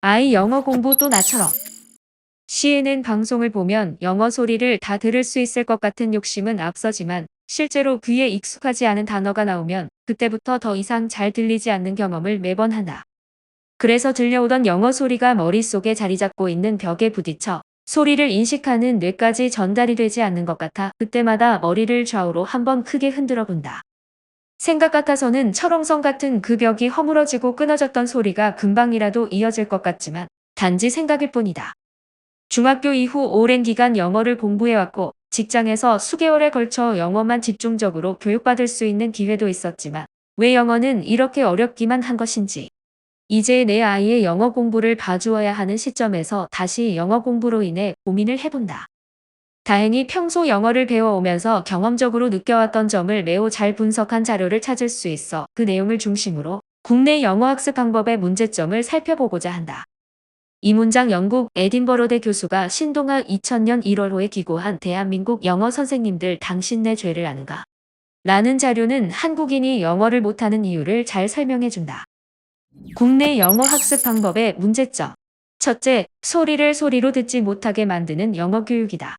아이 영어 공부 또 나처럼. CNN 방송을 보면 영어 소리를 다 들을 수 있을 것 같은 욕심은 앞서지만 실제로 귀에 익숙하지 않은 단어가 나오면 그때부터 더 이상 잘 들리지 않는 경험을 매번 한다. 그래서 들려오던 영어 소리가 머릿속에 자리 잡고 있는 벽에 부딪혀 소리를 인식하는 뇌까지 전달이 되지 않는 것 같아 그때마다 머리를 좌우로 한번 크게 흔들어 본다. 생각 같아서는 철옹성 같은 그 벽이 허물어지고 끊어졌던 소리가 금방이라도 이어질 것 같지만 단지 생각일 뿐이다. 중학교 이후 오랜 기간 영어를 공부해왔고 직장에서 수개월에 걸쳐 영어만 집중적으로 교육받을 수 있는 기회도 있었지만 왜 영어는 이렇게 어렵기만 한 것인지 이제 내 아이의 영어 공부를 봐주어야 하는 시점에서 다시 영어 공부로 인해 고민을 해본다. 다행히 평소 영어를 배워오면서 경험적으로 느껴왔던 점을 매우 잘 분석한 자료를 찾을 수 있어 그 내용을 중심으로 국내 영어 학습 방법의 문제점을 살펴보고자 한다. 이 문장 영국 에딘버러대 교수가 신동아 2000년 1월호에 기고한 대한민국 영어 선생님들 당신네 죄를 아는가? 라는 자료는 한국인이 영어를 못하는 이유를 잘 설명해준다. 국내 영어 학습 방법의 문제점. 첫째, 소리를 소리로 듣지 못하게 만드는 영어 교육이다.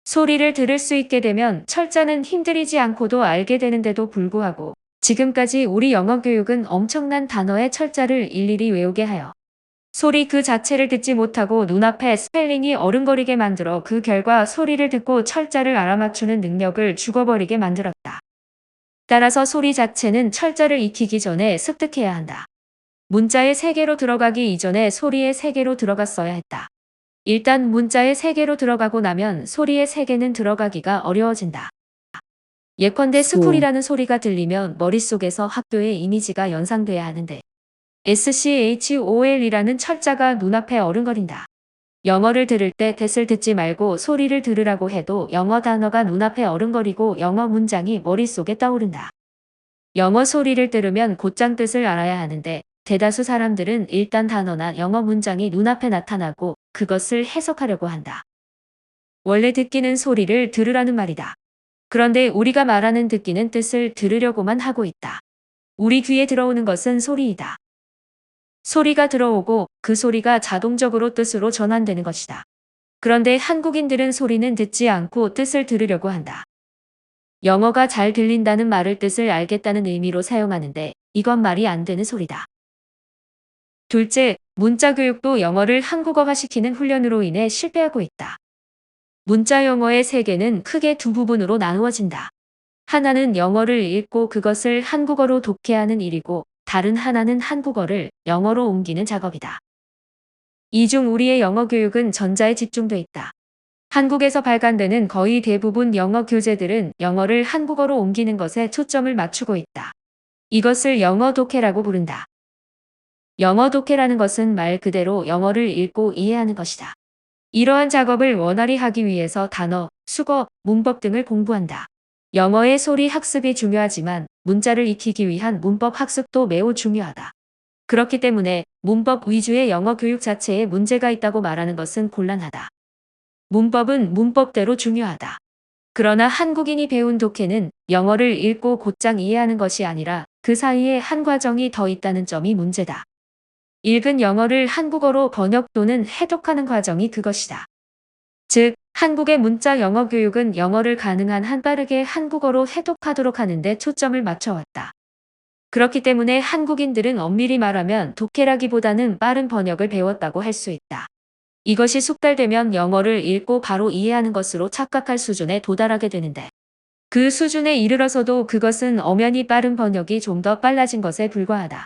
소리를 들을 수 있게 되면 철자는 힘들이지 않고도 알게 되는데도 불구하고 지금까지 우리 영어 교육은 엄청난 단어의 철자를 일일이 외우게 하여 소리 그 자체를 듣지 못하고 눈앞에 스펠링이 어른거리게 만들어 그 결과 소리를 듣고 철자를 알아맞추는 능력을 죽어버리게 만들었다. 따라서 소리 자체는 철자를 익히기 전에 습득해야 한다. 문자의 세계로 들어가기 이전에 소리의 세계로 들어갔어야 했다. 일단 문자의 세계로 들어가고 나면 소리의 세계는 들어가기가 어려워진다. 예컨대 school, 스쿨이라는 소리가 들리면 머릿속에서 학교의 이미지가 연상돼야 하는데 SCHOL이라는 철자가 눈앞에 어른거린다. 영어를 들을 때 that을 듣지 말고 소리를 들으라고 해도 영어 단어가 눈앞에 어른거리고 영어 문장이 머릿속에 떠오른다. 영어 소리를 들으면 곧장 뜻을 알아야 하는데 대다수 사람들은 일단 단어나 영어 문장이 눈앞에 나타나고 그것을 해석하려고 한다. 원래 듣기는 소리를 들으라는 말이다. 그런데 우리가 말하는 듣기는 뜻을 들으려고만 하고 있다. 우리 귀에 들어오는 것은 소리이다. 소리가 들어오고 그 소리가 자동적으로 뜻으로 전환되는 것이다. 그런데 한국인들은 소리는 듣지 않고 뜻을 들으려고 한다. 영어가 잘 들린다는 말을 뜻을 알겠다는 의미로 사용하는데 이건 말이 안 되는 소리다. 둘째, 문자 교육도 영어를 한국어화시키는 훈련으로 인해 실패하고 있다. 문자 영어의 세계는 크게 두 부분으로 나누어진다. 하나는 영어를 읽고 그것을 한국어로 독해하는 일이고 다른 하나는 한국어를 영어로 옮기는 작업이다. 이 중 우리의 영어 교육은 전자에 집중돼 있다. 한국에서 발간되는 거의 대부분 영어 교재들은 영어를 한국어로 옮기는 것에 초점을 맞추고 있다. 이것을 영어 독해라고 부른다. 영어 독해라는 것은 말 그대로 영어를 읽고 이해하는 것이다. 이러한 작업을 원활히 하기 위해서 단어, 수거, 문법 등을 공부한다. 영어의 소리 학습이 중요하지만 문자를 익히기 위한 문법 학습도 매우 중요하다. 그렇기 때문에 문법 위주의 영어 교육 자체에 문제가 있다고 말하는 것은 곤란하다. 문법은 문법대로 중요하다. 그러나 한국인이 배운 독해는 영어를 읽고 곧장 이해하는 것이 아니라 그 사이에 한 과정이 더 있다는 점이 문제다. 읽은 영어를 한국어로 번역 또는 해독하는 과정이 그것이다. 즉, 한국의 문자 영어 교육은 영어를 가능한 한 빠르게 한국어로 해독하도록 하는데 초점을 맞춰왔다. 그렇기 때문에 한국인들은 엄밀히 말하면 독해라기보다는 빠른 번역을 배웠다고 할 수 있다. 이것이 숙달되면 영어를 읽고 바로 이해하는 것으로 착각할 수준에 도달하게 되는데 그 수준에 이르러서도 그것은 엄연히 빠른 번역이 좀 더 빨라진 것에 불과하다.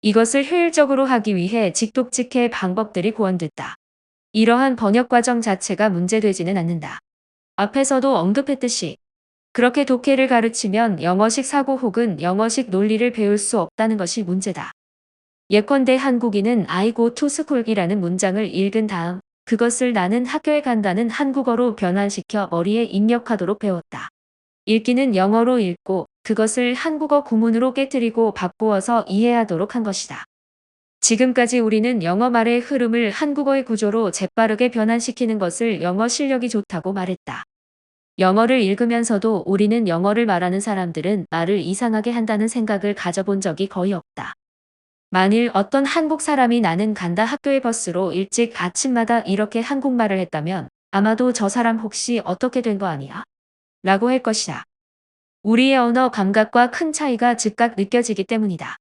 이것을 효율적으로 하기 위해 직독직해 방법들이 고안됐다. 이러한 번역 과정 자체가 문제되지는 않는다. 앞에서도 언급했듯이 그렇게 독해를 가르치면 영어식 사고 혹은 영어식 논리를 배울 수 없다는 것이 문제다. 예컨대 한국인은 I go to school이라는 문장을 읽은 다음 그것을 나는 학교에 간다는 한국어로 변환시켜 머리에 입력하도록 배웠다. 읽기는 영어로 읽고 그것을 한국어 구문으로 깨트리고 바꾸어서 이해하도록 한 것이다. 지금까지 우리는 영어 말의 흐름을 한국어의 구조로 재빠르게 변환시키는 것을 영어 실력이 좋다고 말했다. 영어를 읽으면서도 우리는 영어를 말하는 사람들은 말을 이상하게 한다는 생각을 가져본 적이 거의 없다. 만일 어떤 한국 사람이 나는 간다 학교의 버스로 일찍 아침마다 이렇게 한국말을 했다면 아마도 저 사람 혹시 어떻게 된 거 아니야? 라고 할 것이다. 우리의 언어 감각과 큰 차이가 즉각 느껴지기 때문이다.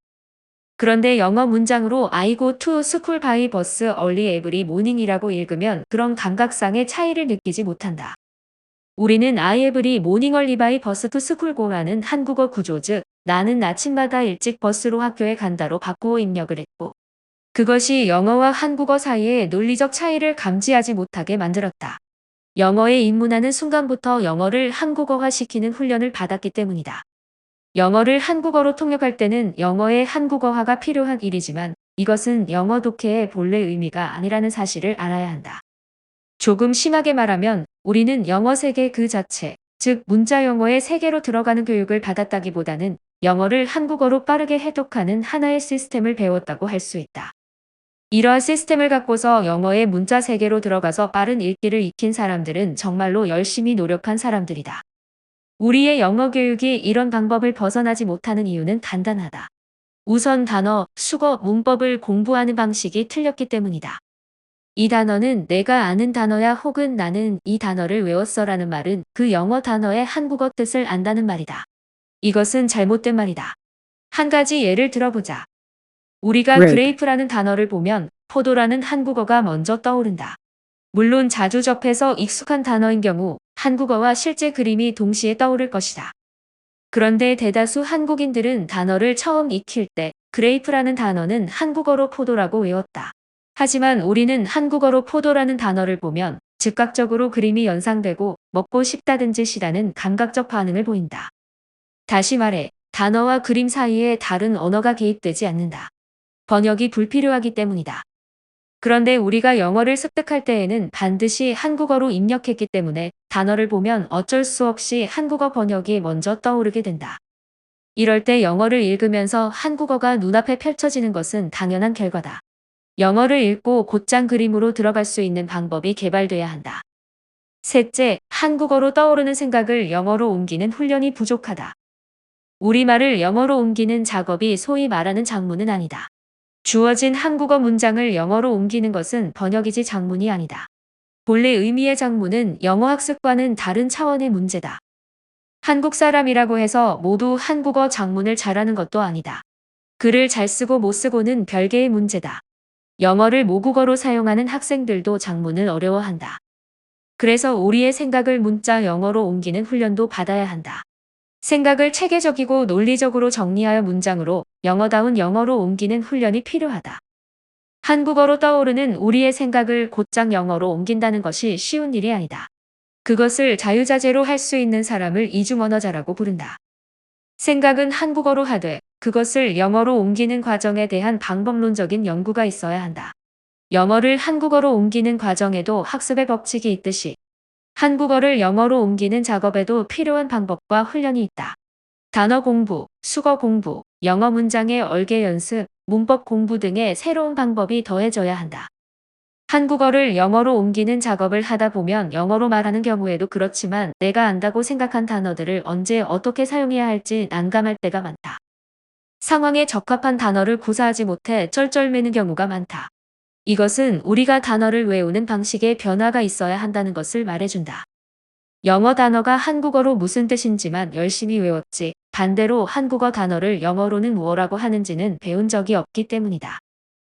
그런데 영어 문장으로 I go to school by bus early every morning이라고 읽으면 그런 감각상의 차이를 느끼지 못한다. 우리는 I every morning early by bus to school 고라는 한국어 구조 즉 나는 아침마다 일찍 버스로 학교에 간다로 바꾸어 입력을 했고 그것이 영어와 한국어 사이의 논리적 차이를 감지하지 못하게 만들었다. 영어에 입문하는 순간부터 영어를 한국어화시키는 훈련을 받았기 때문이다. 영어를 한국어로 통역할 때는 영어의 한국어화가 필요한 일이지만 이것은 영어 독해의 본래 의미가 아니라는 사실을 알아야 한다. 조금 심하게 말하면 우리는 영어 세계 그 자체, 즉 문자 영어의 세계로 들어가는 교육을 받았다기보다는 영어를 한국어로 빠르게 해독하는 하나의 시스템을 배웠다고 할 수 있다. 이러한 시스템을 갖고서 영어의 문자 세계로 들어가서 빠른 읽기를 익힌 사람들은 정말로 열심히 노력한 사람들이다. 우리의 영어 교육이 이런 방법을 벗어나지 못하는 이유는 간단하다. 우선 단어, 수거, 문법을 공부하는 방식이 틀렸기 때문이다. 이 단어는 내가 아는 단어야 혹은 나는 이 단어를 외웠어 라는 말은 그 영어 단어의 한국어 뜻을 안다는 말이다. 이것은 잘못된 말이다. 한 가지 예를 들어보자. 우리가 grape, 그레이프라는 단어를 보면 포도라는 한국어가 먼저 떠오른다. 물론 자주 접해서 익숙한 단어인 경우 한국어와 실제 그림이 동시에 떠오를 것이다. 그런데 대다수 한국인들은 단어를 처음 익힐 때 그레이프라는 단어는 한국어로 포도라고 외웠다. 하지만 우리는 한국어로 포도라는 단어를 보면 즉각적으로 그림이 연상되고 먹고 싶다든지 시다는 감각적 반응을 보인다. 다시 말해 단어와 그림 사이에 다른 언어가 개입되지 않는다. 번역이 불필요하기 때문이다. 그런데 우리가 영어를 습득할 때에는 반드시 한국어로 입력했기 때문에 단어를 보면 어쩔 수 없이 한국어 번역이 먼저 떠오르게 된다. 이럴 때 영어를 읽으면서 한국어가 눈앞에 펼쳐지는 것은 당연한 결과다. 영어를 읽고 곧장 그림으로 들어갈 수 있는 방법이 개발돼야 한다. 셋째, 한국어로 떠오르는 생각을 영어로 옮기는 훈련이 부족하다. 우리말을 영어로 옮기는 작업이 소위 말하는 작문은 아니다. 주어진 한국어 문장을 영어로 옮기는 것은 번역이지 작문이 아니다. 본래 의미의 작문은 영어 학습과는 다른 차원의 문제다. 한국 사람이라고 해서 모두 한국어 작문을 잘하는 것도 아니다. 글을 잘 쓰고 못 쓰고는 별개의 문제다. 영어를 모국어로 사용하는 학생들도 작문을 어려워한다. 그래서 우리의 생각을 문자 영어로 옮기는 훈련도 받아야 한다. 생각을 체계적이고 논리적으로 정리하여 문장으로 영어다운 영어로 옮기는 훈련이 필요하다. 한국어로 떠오르는 우리의 생각을 곧장 영어로 옮긴다는 것이 쉬운 일이 아니다. 그것을 자유자재로 할 수 있는 사람을 이중언어자라고 부른다. 생각은 한국어로 하되 그것을 영어로 옮기는 과정에 대한 방법론적인 연구가 있어야 한다. 영어를 한국어로 옮기는 과정에도 학습의 법칙이 있듯이 한국어를 영어로 옮기는 작업에도 필요한 방법과 훈련이 있다. 단어 공부, 수거 공부, 영어 문장의 얼개 연습, 문법 공부 등의 새로운 방법이 더해져야 한다. 한국어를 영어로 옮기는 작업을 하다 보면 영어로 말하는 경우에도 그렇지만 내가 안다고 생각한 단어들을 언제 어떻게 사용해야 할지 난감할 때가 많다. 상황에 적합한 단어를 구사하지 못해 쩔쩔매는 경우가 많다. 이것은 우리가 단어를 외우는 방식에 변화가 있어야 한다는 것을 말해준다. 영어 단어가 한국어로 무슨 뜻인지만 열심히 외웠지 반대로 한국어 단어를 영어로는 뭐라고 하는지는 배운 적이 없기 때문이다.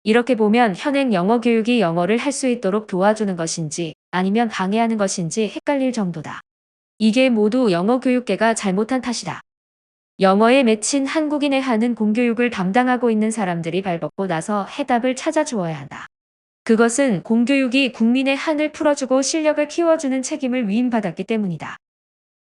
이렇게 보면 현행 영어 교육이 영어를 할 수 있도록 도와주는 것인지 아니면 방해하는 것인지 헷갈릴 정도다. 이게 모두 영어 교육계가 잘못한 탓이다. 영어에 맺힌 한국인의 한은 공교육을 담당하고 있는 사람들이 발벗고 나서 해답을 찾아주어야 한다. 그것은 공교육이 국민의 한을 풀어주고 실력을 키워주는 책임을 위임받았기 때문이다.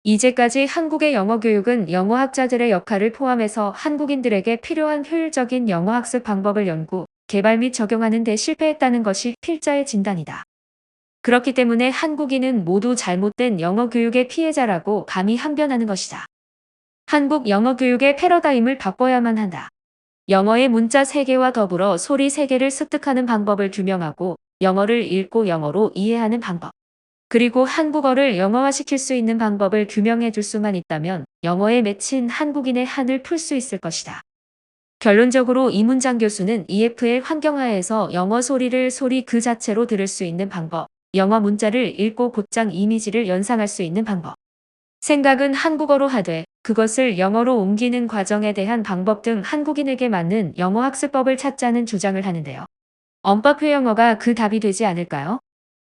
이제까지 한국의 영어 교육은 영어학자들의 역할을 포함해서 한국인들에게 필요한 효율적인 영어 학습 방법을 연구, 개발 및 적용하는 데 실패했다는 것이 필자의 진단이다. 그렇기 때문에 한국인은 모두 잘못된 영어 교육의 피해자라고 감히 항변하는 것이다. 한국 영어 교육의 패러다임을 바꿔야만 한다. 영어의 문자 세계와 더불어 소리 세계를 습득하는 방법을 규명하고 영어를 읽고 영어로 이해하는 방법. 그리고 한국어를 영어화시킬 수 있는 방법을 규명해 줄 수만 있다면 영어에 맺힌 한국인의 한을 풀 수 있을 것이다. 결론적으로 이문장 교수는 EFL 환경하에서 영어 소리를 소리 그 자체로 들을 수 있는 방법, 영어 문자를 읽고 곧장 이미지를 연상할 수 있는 방법, 생각은 한국어로 하되 그것을 영어로 옮기는 과정에 대한 방법 등 한국인에게 맞는 영어 학습법을 찾자는 주장을 하는데요. 언법회 영어가 그 답이 되지 않을까요?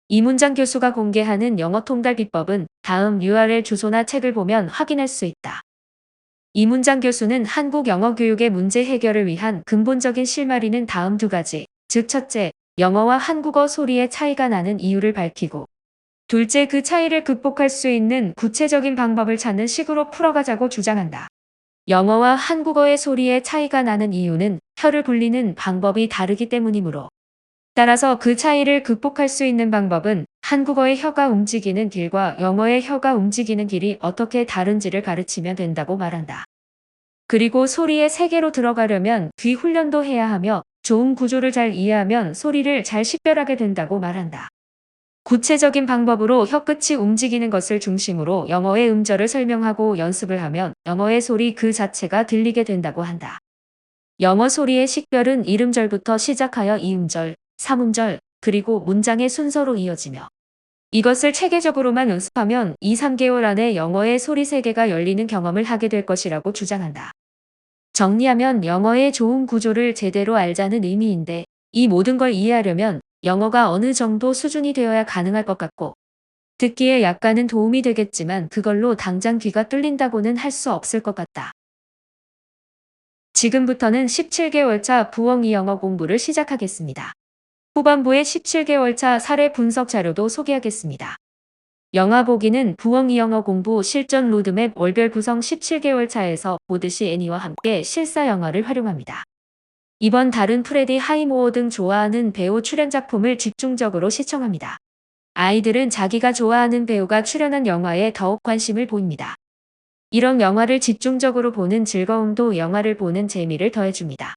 이문장 교수가 공개하는 영어 통달 비법은 다음 URL 주소나 책을 보면 확인할 수 있다. 이문장 교수는 한국 영어 교육의 문제 해결을 위한 근본적인 실마리는 다음 두 가지, 즉 첫째, 영어와 한국어 소리의 차이가 나는 이유를 밝히고 둘째, 그 차이를 극복할 수 있는 구체적인 방법을 찾는 식으로 풀어가자고 주장한다. 영어와 한국어의 소리의 차이가 나는 이유는 혀를 굴리는 방법이 다르기 때문이므로 따라서 그 차이를 극복할 수 있는 방법은 한국어의 혀가 움직이는 길과 영어의 혀가 움직이는 길이 어떻게 다른지를 가르치면 된다고 말한다. 그리고 소리의 세계로 들어가려면 귀 훈련도 해야 하며 좋은 구조를 잘 이해하면 소리를 잘 식별하게 된다고 말한다. 구체적인 방법으로 혀끝이 움직이는 것을 중심으로 영어의 음절을 설명하고 연습을 하면 영어의 소리 그 자체가 들리게 된다고 한다. 영어 소리의 식별은 1음절부터 시작하여 2음절, 3음절, 그리고 문장의 순서로 이어지며 이것을 체계적으로만 연습하면 2, 3개월 안에 영어의 소리 세계가 열리는 경험을 하게 될 것이라고 주장한다. 정리하면 영어의 좋은 구조를 제대로 알자는 의미인데 이 모든 걸 이해하려면 영어가 어느 정도 수준이 되어야 가능할 것 같고 듣기에 약간은 도움이 되겠지만 그걸로 당장 귀가 뚫린다고는 할 수 없을 것 같다. 지금부터는 17개월차 부엉이 영어 공부를 시작하겠습니다. 후반부의 17개월차 사례 분석 자료도 소개하겠습니다. 영화 보기는 부엉이 영어 공부 실전 로드맵 월별 구성 17개월차에서 보듯이 애니와 함께 실사 영어를 활용합니다. 이번 달은 프레디 하이모어 등 좋아하는 배우 출연 작품을 집중적으로 시청합니다. 아이들은 자기가 좋아하는 배우가 출연한 영화에 더욱 관심을 보입니다. 이런 영화를 집중적으로 보는 즐거움도 영화를 보는 재미를 더해줍니다.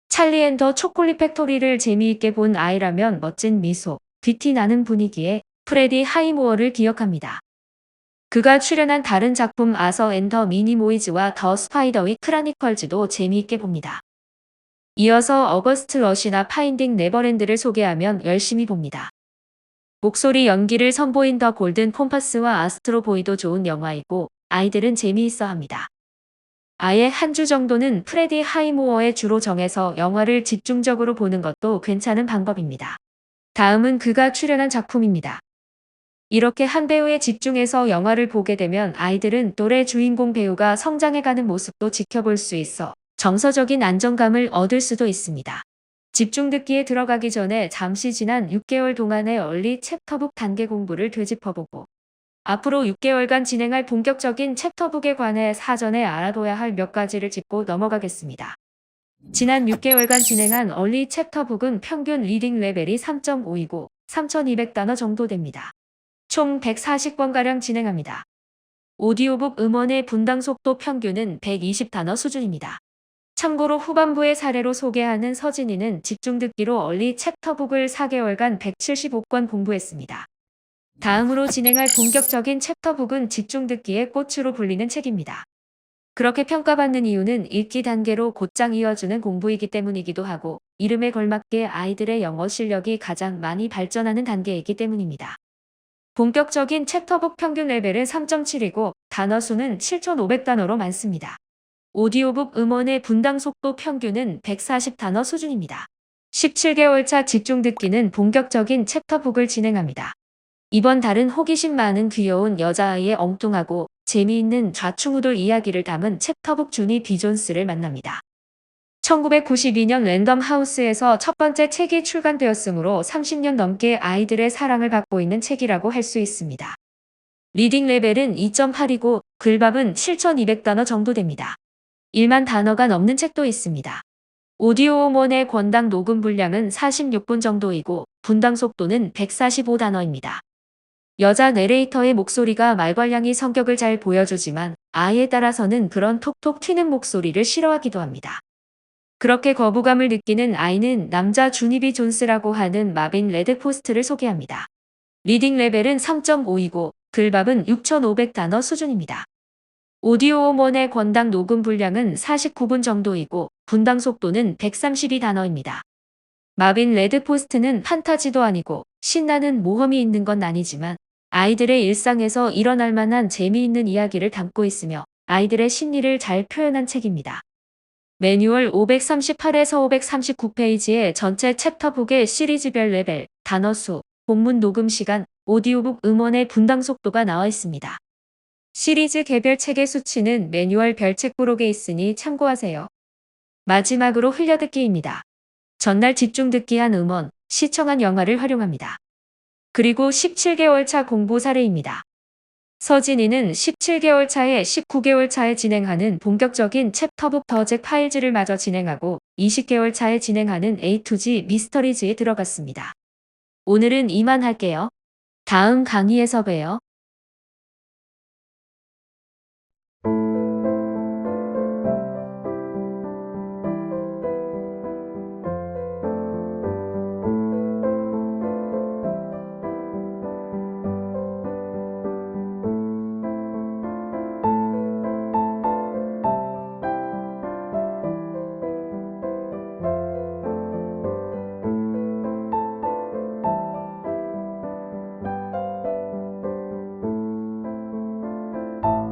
찰리 앤 더 초콜릿 팩토리를 재미있게 본 아이라면 멋진 미소, 귀티 나는 분위기에 프레디 하이모어를 기억합니다. 그가 출연한 다른 작품 아서 앤 더 미니모이즈와 더 스파이더윗 크라니컬즈도 재미있게 봅니다. 이어서 어거스트 러시나 파인딩 네버랜드를 소개하면 열심히 봅니다. 목소리 연기를 선보인 더 골든 콤파스와 아스트로 보이도 좋은 영화이고 아이들은 재미있어 합니다. 아예 한 주 정도는 프레디 하이모어에 주로 정해서 영화를 집중적으로 보는 것도 괜찮은 방법입니다. 다음은 그가 출연한 작품입니다. 이렇게 한 배우에 집중해서 영화를 보게 되면 아이들은 또래 주인공 배우가 성장해가는 모습도 지켜볼 수 있어 정서적인 안정감을 얻을 수도 있습니다. 집중 듣기에 들어가기 전에 잠시 지난 6개월 동안의 얼리 챕터북 단계 공부를 되짚어보고 앞으로 6개월간 진행할 본격적인 챕터북에 관해 사전에 알아둬야 할 몇 가지를 짚고 넘어가겠습니다. 지난 6개월간 진행한 얼리 챕터북은 평균 리딩 레벨이 3.5이고 3,200단어 정도 됩니다. 총 140번가량 진행합니다. 오디오북 음원의 분당 속도 평균은 120단어 수준입니다. 참고로 후반부의 사례로 소개하는 서진이는 집중 듣기로 얼리 챕터북을 4개월간 175권 공부했습니다. 다음으로 진행할 본격적인 챕터북은 집중 듣기의 꽃으로 불리는 책입니다. 그렇게 평가받는 이유는 읽기 단계로 곧장 이어주는 공부이기 때문이기도 하고 이름에 걸맞게 아이들의 영어 실력이 가장 많이 발전하는 단계이기 때문입니다. 본격적인 챕터북 평균 레벨은 3.7이고 단어 수는 7,500단어로 많습니다. 오디오북 음원의 분당 속도 평균은 140단어 수준입니다. 17개월차 집중 듣기는 본격적인 챕터북을 진행합니다. 이번 달은 호기심 많은 귀여운 여자아이의 엉뚱하고 재미있는 좌충우돌 이야기를 담은 챕터북 주니 비존스를 만납니다. 1992년 랜덤 하우스에서 첫 번째 책이 출간되었으므로 30년 넘게 아이들의 사랑을 받고 있는 책이라고 할 수 있습니다. 리딩 레벨은 2.8이고 글밥은 7,200단어 정도 됩니다. 1만 단어가 넘는 책도 있습니다. 오디오 음원의 권당 녹음 분량은 46분 정도이고 분당 속도는 145단어입니다. 여자 내레이터의 목소리가 말괄량이 성격을 잘 보여주지만 아이에 따라서는 그런 톡톡 튀는 목소리를 싫어하기도 합니다. 그렇게 거부감을 느끼는 아이는 남자 주니비 존스라고 하는 마빈 레드포스트를 소개합니다. 리딩 레벨은 3.5이고 글밥은 6,500단어 수준입니다. 오디오 음원의 권당 녹음 분량은 49분 정도이고 분당 속도는 132단어입니다. 마빈 레드포스트는 판타지도 아니고 신나는 모험이 있는 건 아니지만 아이들의 일상에서 일어날 만한 재미있는 이야기를 담고 있으며 아이들의 심리를 잘 표현한 책입니다. 매뉴얼 538에서 539페이지의 전체 챕터북의 시리즈별 레벨, 단어 수, 본문 녹음 시간, 오디오북 음원의 분당 속도가 나와 있습니다. 시리즈 개별 책의 수치는 매뉴얼 별책 부록에 있으니 참고하세요. 마지막으로 흘려듣기입니다. 전날 집중 듣기한 음원, 시청한 영화를 활용합니다. 그리고 17개월 차 공부 사례입니다. 서진이는 17개월 차에 19개월 차에 진행하는 본격적인 챕터북 더잭 파일즈를 마저 진행하고 20개월 차에 진행하는 A to G 미스터리즈에 들어갔습니다. 오늘은 이만 할게요. 다음 강의에서 봬요.